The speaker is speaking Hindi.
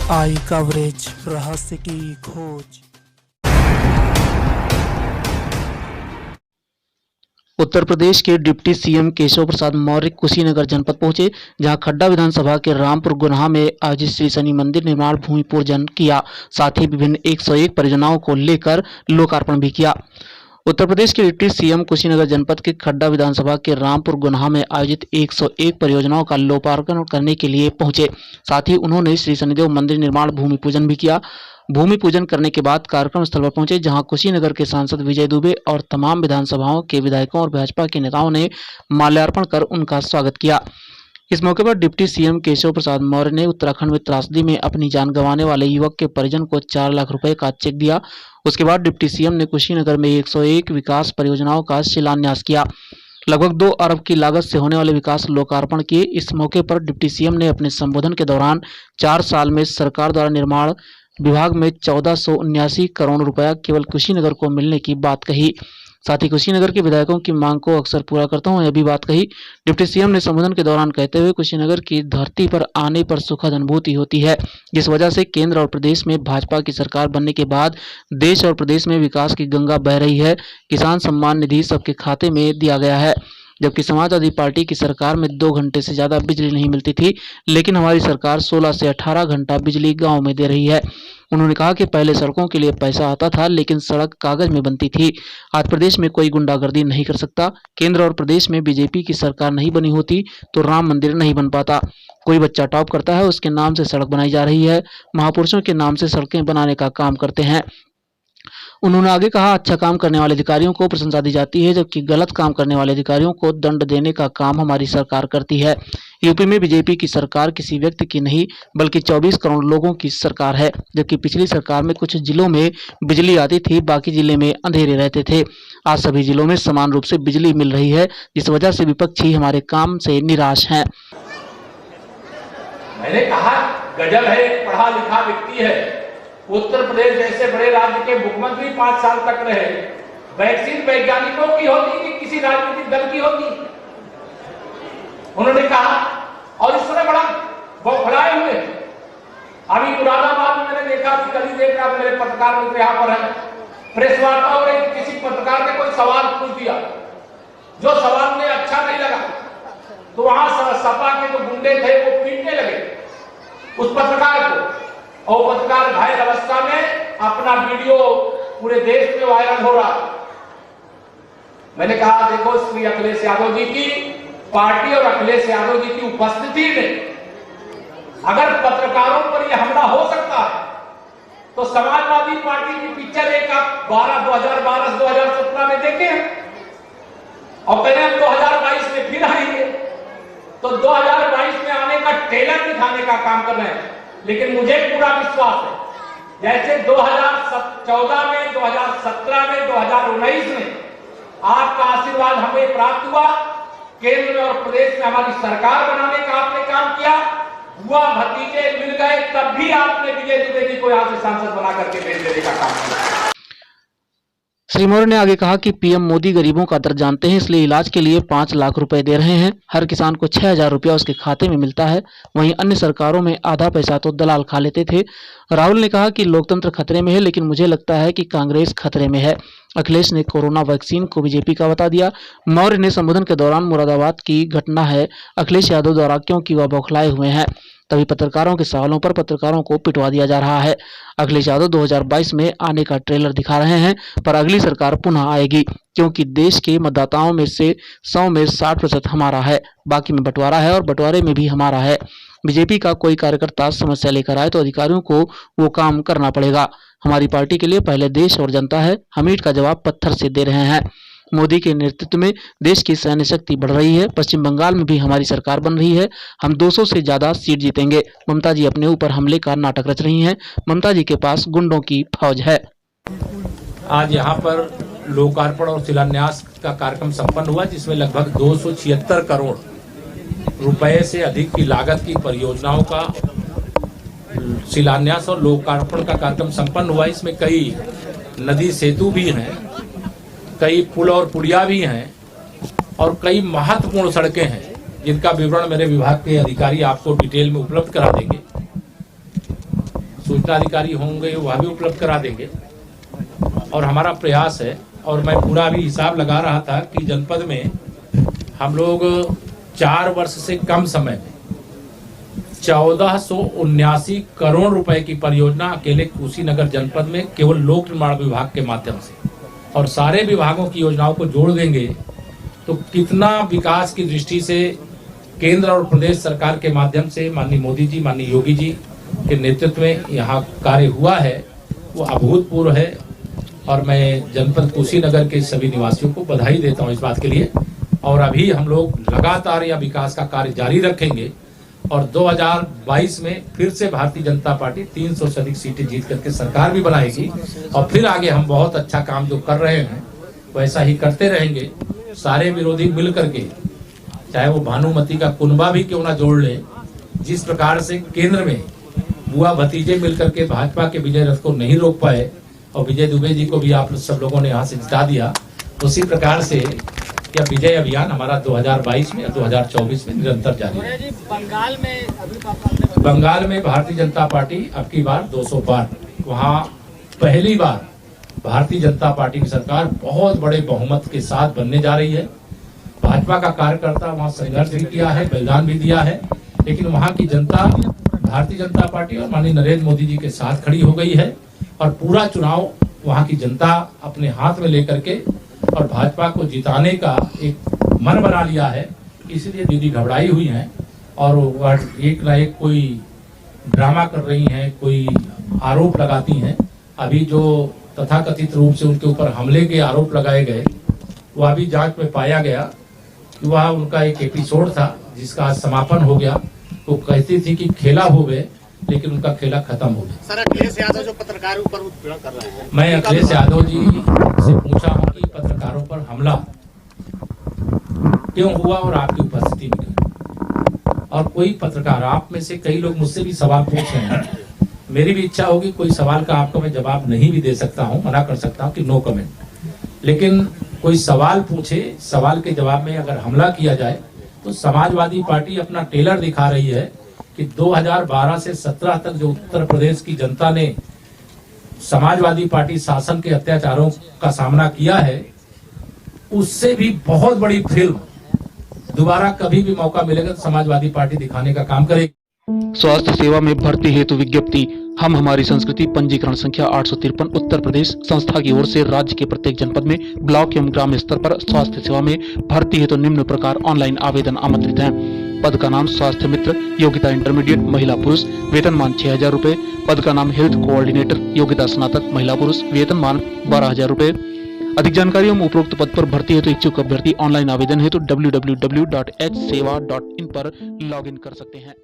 आई कवरेज, रहस्य की खोज। उत्तर प्रदेश के डिप्टी सीएम केशव प्रसाद मौर्य कुशीनगर जनपद पहुंचे, जहां खड्डा विधानसभा के रामपुर गुन्हा में आयोजित श्री शनि मंदिर निर्माण भूमि पूजन किया। साथ ही विभिन्न 101 परियोजनाओं को लेकर लोकार्पण भी किया। उत्तर प्रदेश के डिप्टी सीएम कुशीनगर जनपद के खड्डा विधानसभा के रामपुर गुन्हा में आयोजित 101 परियोजनाओं का लोकार्पण करने के लिए पहुंचे। साथ ही उन्होंने श्री शनिदेव मंदिर निर्माण भूमि पूजन भी किया। भूमि पूजन करने के बाद कार्यक्रम स्थल पर पहुंचे, जहां कुशीनगर के सांसद विजय दुबे और तमाम विधानसभाओं के विधायकों और भाजपा के नेताओं ने माल्यार्पण कर उनका स्वागत किया। इस मौके पर डिप्टी सीएम केशव प्रसाद मौर्य ने उत्तराखंड में त्रासदी में अपनी जान गंवाने वाले युवक के परिजन को 4 लाख रुपए का चेक दिया। उसके बाद डिप्टी सीएम ने कुशीनगर में 101 विकास परियोजनाओं का शिलान्यास किया। लगभग 2 अरब की लागत से होने वाले विकास लोकार्पण किए। इस मौके पर डिप्टी सीएम ने अपने संबोधन के दौरान 4 साल में सरकार द्वारा निर्माण विभाग में 1479 करोड़ रुपया केवल कुशीनगर को मिलने की बात कही। साथ ही कुशीनगर के विधायकों की मांग को अक्सर पूरा करता हूं, यह भी बात कही। डिप्टी सीएम ने संबोधन के दौरान कहते हुए कुशीनगर की धरती पर आने पर सुखद अनुभूति होती है, जिस वजह से केंद्र और प्रदेश में भाजपा की सरकार बनने के बाद देश और प्रदेश में विकास की गंगा बह रही है। किसान सम्मान निधि सबके खाते में दिया गया है, जबकि समाजवादी पार्टी की सरकार में 2 घंटे से ज़्यादा बिजली नहीं मिलती थी, लेकिन हमारी सरकार 16 से 18 घंटा बिजली गांव में दे रही है। उन्होंने कहा कि पहले सड़कों के लिए पैसा आता था, लेकिन सड़क कागज में बनती थी। आज प्रदेश में कोई गुंडागर्दी नहीं कर सकता। केंद्र और प्रदेश में बीजेपी की सरकार नहीं बनी होती तो राम मंदिर नहीं बन पाता। कोई बच्चा टॉप करता है, उसके नाम से सड़क बनाई जा रही है। महापुरुषों के नाम से सड़कें बनाने का काम करते हैं। उन्होंने आगे कहा, अच्छा काम करने वाले अधिकारियों को प्रशंसा दी जाती है, जबकि गलत काम करने वाले अधिकारियों को दंड देने का काम हमारी सरकार करती है। यूपी में बीजेपी की सरकार किसी व्यक्ति की नहीं, बल्कि 24 करोड़ लोगों की सरकार है, जबकि पिछली सरकार में कुछ जिलों में बिजली आती थी, बाकी जिले में अंधेरे रहते थे। आज सभी जिलों में समान रूप से बिजली मिल रही है, जिस वजह से विपक्षी हमारे काम से निराश हैं। मैंने कहा गजब है, पढ़ा लिखा व्यक्ति है। उत्तर प्रदेश जैसे बड़े राज्य के मुख्यमंत्री 5 साल तक रहे। वैक्सीन वैज्ञानिकों की होती कि किसी राजनीतिक दल की होती? उन्होंने कहा, और इस तरह बड़ा बौखलाए हुए। अभी मुरादाबाद में मैंने देखा कि कल ही देख रहा, मेरे पत्रकार मित्र यहाँ पर है, प्रेस वार्ता हो रही, किसी पत्रकार ने कोई सवाल पूछ दिया, जो सवाल उन्हें अच्छा नहीं लगा, तो वहां सपा के जो गुंडे थे वो पीटने लगे उस पत्रकार को, और पत्रकार घायल अवस्था में अपना वीडियो पूरे देश में वायरल हो रहा। मैंने कहा, देखो श्री अखिलेश यादव जी की पार्टी और अखिलेश यादव जी की उपस्थिति में अगर पत्रकारों पर यह हमला हो सकता है, तो समाजवादी पार्टी की पिक्चर एक आप 2012-2017 में देखे हैं, और पहले हम 2022 में फिर आएंगे, तो 2022 में आने का ट्रेलर दिखाने का काम कर रहे हैं। लेकिन मुझे पूरा विश्वास है, जैसे 2014 में, 2017 में, 2019 में आपका आशीर्वाद हमें प्राप्त हुआ, केंद्र में और प्रदेश में हमारी सरकार बनाने का आपने काम किया, हुआ भतीजे मिल गए, तब भी आपने विजय दुबे जी को यहां से सांसद बना करके भेज देने का काम किया। श्री मौर्य ने आगे कहा कि पीएम मोदी गरीबों का दर्द जानते हैं, इसलिए इलाज के लिए 5 लाख रुपए दे रहे हैं। हर किसान को 6,000 रुपया उसके खाते में मिलता है। वहीं अन्य सरकारों में आधा पैसा तो दलाल खा लेते थे। राहुल ने कहा कि लोकतंत्र खतरे में है, लेकिन मुझे लगता है कि कांग्रेस खतरे में है। अखिलेश ने कोरोना वैक्सीन को बीजेपी का बता दिया। मौर्य ने संबोधन के दौरान मुरादाबाद की घटना है, अखिलेश यादव द्वारा, क्योंकि वह बौखलाए हुए हैं। तभी पत्रकारों के सवालों पर पत्रकारों को पिटवा दिया जा रहा है। अखिलेश यादव 2022 में आने का ट्रेलर दिखा रहे हैं, पर अगली सरकार पुनः आएगी, क्योंकि देश के मतदाताओं में से 100 में 60% हमारा है, बाकी में बंटवारा है और बंटवारे में भी हमारा है। बीजेपी का कोई कार्यकर्ता समस्या लेकर आए तो अधिकारियों को वो काम करना पड़ेगा। हमारी पार्टी के लिए पहले देश और जनता है। हम ईंट का जवाब पत्थर से दे रहे हैं। मोदी के नेतृत्व में देश की सैन्य शक्ति बढ़ रही है। पश्चिम बंगाल में भी हमारी सरकार बन रही है। हम 200 से ज्यादा सीट जीतेंगे। ममता जी अपने ऊपर हमले का नाटक रच रही हैं। ममता जी के पास गुंडों की फौज है। आज यहाँ पर लोकार्पण और शिलान्यास का कार्यक्रम संपन्न हुआ, जिसमें लगभग 276 करोड़ रुपए से अधिक की लागत की परियोजनाओं का शिलान्यास और लोकार्पण का कार्यक्रम संपन्न हुआ। इसमें कई नदी सेतु भी हैं, कई पुल और पुलिया भी हैं, और कई महत्वपूर्ण सड़कें हैं, जिनका विवरण मेरे विभाग के अधिकारी आपको डिटेल में उपलब्ध करा देंगे। जिलाधिकारी होंगे वह भी उपलब्ध करा देंगे। और हमारा प्रयास है, और मैं पूरा भी हिसाब लगा रहा था कि जनपद में हम लोग 4 वर्ष से कम समय में 1479 करोड़ रुपए की परियोजना अकेले कुशीनगर जनपद में केवल लोक निर्माण विभाग के माध्यम से, और सारे विभागों की योजनाओं को जोड़ देंगे तो कितना विकास की दृष्टि से केंद्र और प्रदेश सरकार के माध्यम से माननीय मोदी जी, माननीय योगी जी के नेतृत्व में यहाँ कार्य हुआ है, वो अभूतपूर्व है। और मैं जनपद कुशीनगर के सभी निवासियों को बधाई देता हूँ इस बात के लिए। और अभी हम लोग लगातार यह विकास का कार्य जारी रखेंगे, और 2022 में फिर से भारतीय जनता पार्टी 300 से अधिक सीटें जीत करके सरकार भी बनाएगी, और फिर आगे हम बहुत अच्छा काम जो कर रहे हैं वैसा ही करते रहेंगे। सारे विरोधी मिल करके, चाहे वो भानुमति का कुनबा भी क्यों ना जोड़ ले, जिस प्रकार से केंद्र में बुआ भतीजे मिलकर के भाजपा के विजय रथ को नहीं रोक पाए और विजय दुबे जी को भी आप सब लोगों ने यहाँ से जिता दिया, उसी प्रकार से यह विजय अभियान हमारा 2022 में और 2024 में निरंतर जारी है। बंगाल में भारतीय जनता पार्टी अब की बार 200 पार, वहाँ पहली बार भारतीय जनता पार्टी की सरकार बहुत बड़े बहुमत के साथ बनने जा रही है। भाजपा का कार्यकर्ता वहाँ संघर्ष भी किया है, बलिदान भी दिया है, लेकिन वहाँ की जनता भारतीय जनता पार्टी और माननीय नरेंद्र मोदी जी के साथ खड़ी हो गई है, और पूरा चुनाव वहाँ की जनता अपने हाथ में लेकर के और भाजपा को जिताने का एक मन बना लिया है। इसलिए दीदी घबराई हुई हैं और एक ना एक कोई ड्रामा कर रही हैं, कोई आरोप लगाती हैं। अभी जो तथाकथित रूप से उनके ऊपर हमले के आरोप लगाए गए, वह अभी जांच में पाया गया कि वह उनका एक एपिसोड था जिसका आज समापन हो गया। वो कहती थी कि खेला हो गए, लेकिन उनका खेला खत्म हो गया। सर, अखिलेश यादव जो पत्रकारों पर उत्पीड़न कर रहे हैं, मैं अखिलेश यादव जी से पूछा हूँ कि पत्रकारों पर हमला क्यों हुआ और आपकी उपस्थिति में क्यों? और कोई पत्रकार, आप में से कई लोग मुझसे भी सवाल पूछ रहे हैं, मेरी भी इच्छा होगी कोई सवाल का आपको मैं जवाब नहीं भी दे सकता हूँ, मना कर सकता हूँ कि नो कमेंट, लेकिन कोई सवाल पूछे, सवाल के जवाब में अगर हमला किया जाए तो समाजवादी पार्टी अपना टेलर दिखा रही है कि 2012 से 17 तक जो उत्तर प्रदेश की जनता ने समाजवादी पार्टी शासन के अत्याचारों का सामना किया है, उससे भी बहुत बड़ी फिल्म दोबारा कभी भी मौका मिलेगा तो समाजवादी पार्टी दिखाने का काम करेगी। स्वास्थ्य सेवा में भर्ती हेतु विज्ञप्ति हम हमारी संस्कृति पंजीकरण संख्या 853 उत्तर प्रदेश संस्था की ओर से राज्य के प्रत्येक जनपद में ब्लॉक एवं ग्राम स्तर पर स्वास्थ्य सेवा में भर्ती हेतु निम्न प्रकार ऑनलाइन आवेदन आमंत्रित हैं। पद का नाम स्वास्थ्य मित्र, योग्यता इंटरमीडिएट महिला पुरुष, वेतनमान 6000 रुपए। पद का नाम हेल्थ कोऑर्डिनेटर, योग्यता स्नातक महिला पुरुष, वेतनमान 12000 रुपए। अधिक जानकारी एवं उपरोक्त पद पर भर्ती हेतु इच्छुक अभ्यर्थी ऑनलाइन आवेदन हेतु www.hseva.in पर लॉगिन कर सकते हैं।